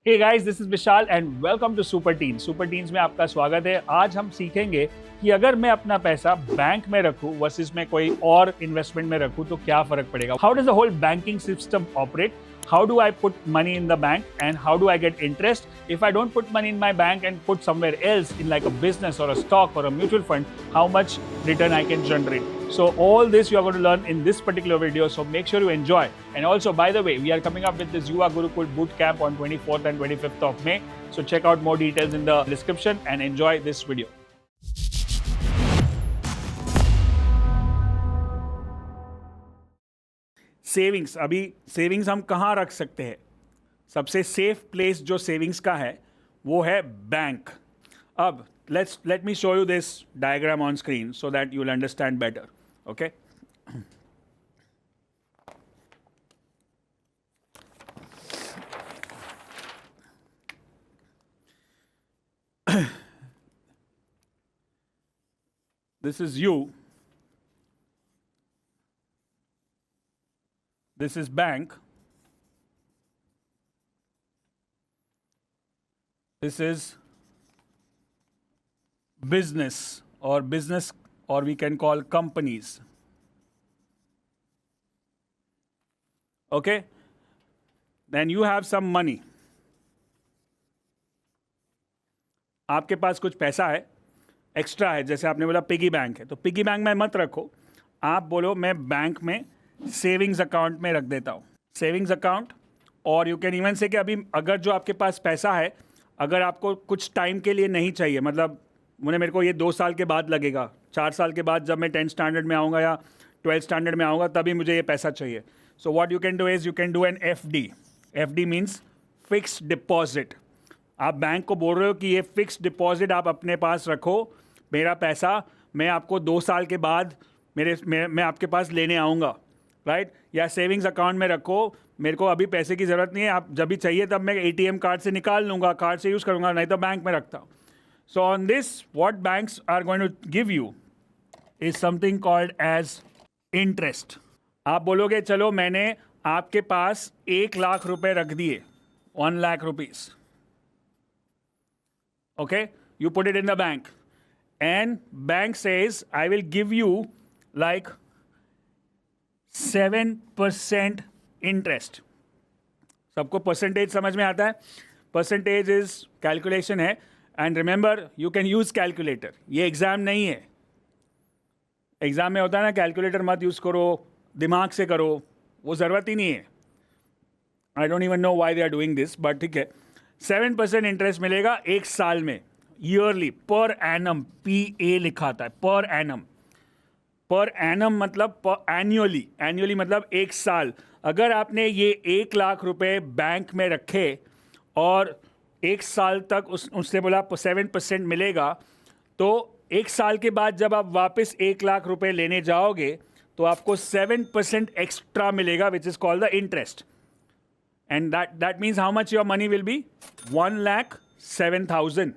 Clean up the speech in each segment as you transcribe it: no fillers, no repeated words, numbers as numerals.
Hey guys, this is Vishal and welcome to super teens. Super teens में आपका स्वागत है। आज हम सीखेंगे कि अगर मैं अपना पैसा बैंक में रखूं वर्सेस मैं कोई और इन्वेस्टमेंट में रखूं तो क्या फर्क पड़ेगा। How does the whole banking system operate, how do I put money in the bank and how do I get interest? If I don't put money in my bank and put somewhere else in like a business or a stock or a mutual fund, how much return I can generate? So all this you are going to learn in this particular video, so make sure you enjoy. And also, by the way, we are coming up with this Yuva Gurukul boot camp on 24th and 25th of May. So check out more details in the description and enjoy this video. Savings, अभी savings हम कहाँ रख सकते हैं? सबसे safe place जो savings का है वो है बैंक। अब let me show you this diagram on screen so that you will understand better. Okay, this is you, this is bank, this is business or we can call companies. Okay, then you have some money. आपके पास कुछ पैसा है, extra है, जैसे आपने बोला piggy bank है, तो पिगी बैंक में मत रखो। आप बोलो मैं बैंक में सेविंग्स अकाउंट में रख देता हूँ, सेविंग्स अकाउंट। और यू कैन इवन से कि अभी अगर जो आपके पास पैसा है, अगर आपको कुछ टाइम के लिए नहीं चाहिए, मतलब मेरे को ये 2 साल के बाद लगेगा, 4 साल के बाद जब मैं 10th स्टैंडर्ड में आऊँगा या 12th स्टैंडर्ड में आऊँगा तभी मुझे ये पैसा चाहिए। So what you can do is you can do an FD। FD means fixed deposit. आप बैंक को बोल रहे हो कि ये फिक्स्ड डिपॉजिट आप अपने पास रखो, मेरा पैसा मैं आपको 2 साल के बाद मैं आपके पास लेने आऊँगा, राइट? या सेविंग्स अकाउंट में रखो, मेरे को अभी पैसे की ज़रूरत नहीं है, आप जब भी चाहिए तब मैं ATM कार्ड से निकाल लूँगा, कार्ड से यूज़ करूँगा, नहीं तो बैंक में रखता हूँ। So on this what banks are going to give you is something called as interest. आप बोलोगे चलो मैंने आपके पास 1 लाख रुपए रख दिए, 1 lakh rupees. Okay, you put it in the bank and bank says I will give you like 7% interest. सबको percentage समझ में आता है? परसेंटेज इज कैलकुलेशन है, and remember you can use calculator. ये एग्जाम नहीं है। एग्जाम में होता है ना कैलकुलेटर मत यूज करो, दिमाग से करो, वो ज़रूरत ही नहीं है। I don't even know why they are doing this, but ठीक है। 7% इंटरेस्ट मिलेगा 1 साल में, ईयरली, पर एनम, PA लिखा आता है, पर एनम। पर एनम मतलब एन्युअली, एन्युअली मतलब 1 साल। अगर आपने ये 1 लाख रुपए बैंक में रखे और 1 साल तक उससे बोला 7% मिलेगा, तो 1 साल के बाद जब आप वापस 1 लाख रुपए लेने जाओगे तो आपको 7% एक्स्ट्रा मिलेगा, which is called the interest. And that means how much your money will be? 1,07,000.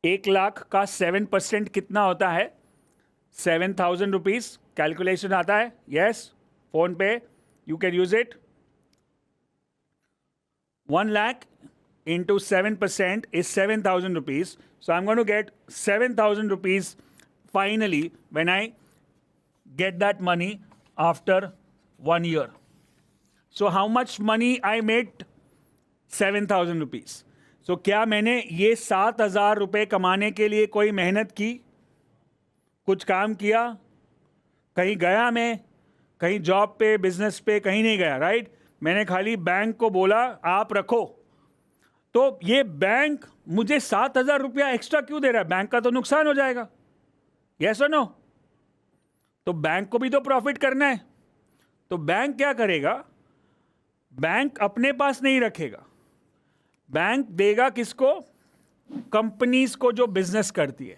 1 lakh का 7% कितना होता है? 7,000 रुपीज। कैलकुलेशन आता है? Yes, फोन पे you can use it. 1 lakh into 7% is 7,000 rupees. So I'm going to get 7,000 rupees finally when I get that money after 1 year. So how much money I made? 7,000 rupees. So क्या मैंने ये 7,000 रुपये कमाने के लिए कोई मेहनत की, कुछ काम किया, कहीं गया मैं, कहीं जॉब पे, बिजनेस पे, कहीं नहीं गया, राइट? मैंने खाली बैंक को बोला आप रखो। तो ये बैंक मुझे 7,000 रुपया एक्स्ट्रा क्यों दे रहा है? बैंक का तो नुकसान हो जाएगा, यस और नो? तो बैंक को भी तो प्रॉफिट करना है। तो बैंक क्या करेगा? बैंक अपने पास नहीं रखेगा, बैंक देगा किसको? कंपनीज को जो बिजनेस करती है।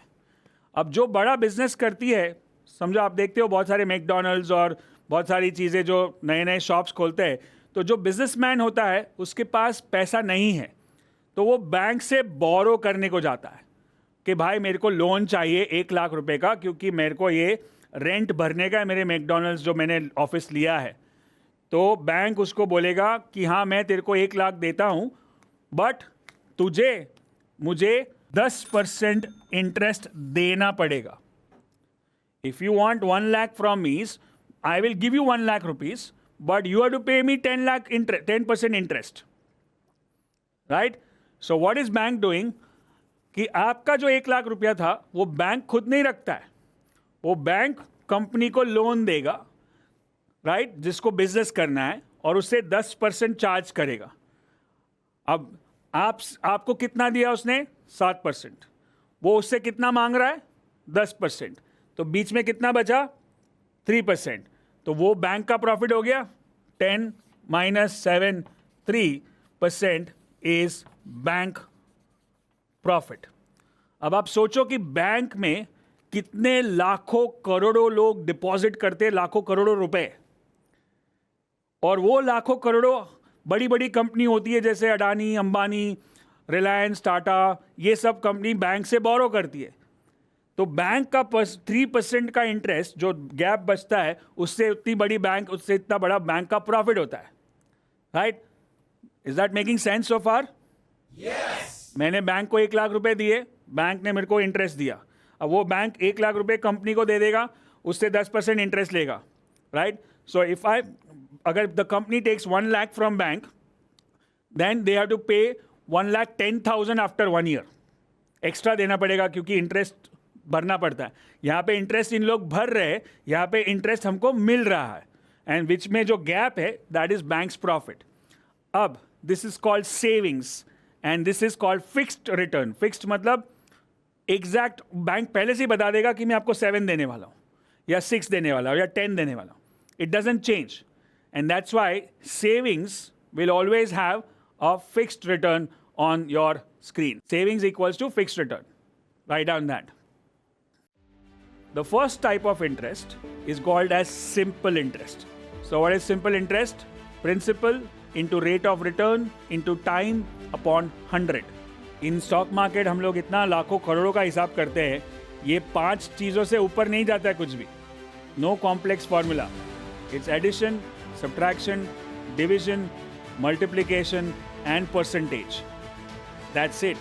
अब जो बड़ा बिजनेस करती है, समझो आप देखते हो बहुत सारे मैकडॉनल्ड्स और बहुत सारी चीज़ें जो नए नए शॉप्स खोलते हैं, तो जो बिजनेसमैन होता है उसके पास पैसा नहीं है, तो वो बैंक से बोरो करने को जाता है कि भाई मेरे को लोन चाहिए 1 लाख रुपए का, क्योंकि मेरे को ये रेंट भरने का है, मेरे मैकडॉनल्ड्स जो मैंने ऑफिस लिया है। तो बैंक उसको बोलेगा कि हाँ मैं तेरे को 1 लाख देता हूँ बट मुझे 10% इंटरेस्ट देना पड़ेगा. If you want 1 lakh from me, I will give you 1 lakh rupees, but you have to pay me 10% interest. Right? So what is bank doing? कि आपका जो 1 लाख रुपया था वो बैंक खुद नहीं रखता है, वो बैंक कंपनी को लोन देगा, राइट, जिसको बिजनेस करना है, और उससे 10% चार्ज करेगा. अब आपको कितना दिया उसने? 7%. वो उससे कितना मांग रहा है? 10%. तो बीच में कितना बचा? 3%. तो वो बैंक का प्रॉफिट हो गया. 10 - 7, 3% इज बैंक प्रॉफिट. अब आप सोचो कि बैंक में कितने लाखों करोड़ों लोग डिपॉजिट करते हैं, लाखों करोड़ों रुपए, और वो लाखों करोड़ों बड़ी बड़ी कंपनी होती है जैसे अडानी, अंबानी, रिलायंस, टाटा, ये सब कंपनी बैंक से बोरो करती है. तो बैंक का 3% का इंटरेस्ट जो गैप बचता है, उससे उतनी बड़ी बैंक, उससे इतना बड़ा बैंक का प्रॉफिट होता है. Right? Is that making sense so far? Yes. मैंने बैंक को 1 लाख रुपए दिए, बैंक ने मेरे को इंटरेस्ट दिया. अब वो बैंक 1 लाख रुपए कंपनी को दे देगा, उससे 10% इंटरेस्ट लेगा. राइट? सो अगर the company takes 1 lakh from bank, then they have to pay 1,10,000 after 1 year. Extra देना पड़ेगा क्योंकि इंटरेस्ट भरना पड़ता है. यहाँ पे इंटरेस्ट इन लोग भर रहे हैं, यहाँ पे इंटरेस्ट हमको मिल रहा है, एंड विच में जो गैप है दैट इज बैंक्स प्रॉफिट. अब this is called savings and this is called fixed return. Fixed मतलब एग्जैक्ट बैंक पहले से ही बता देगा कि मैं आपको 7 देने वाला हूँ, या 6 देने वाला हूँ, या 10 देने वाला हूँ. It doesn't change, and that's why savings will always have a fixed return on your screen. Savings equals to fixed return. Write down that. The first type of interest is called as simple interest. So what is simple interest? Principal into rate of return into time upon 100. In stock market हम लोग इतना लाखों करोड़ों का हिसाब करते हैं, ये 5 चीज़ों से ऊपर नहीं जाता है कुछ भी. No complex formula. It's addition, subtraction, division, multiplication and percentage. That's it.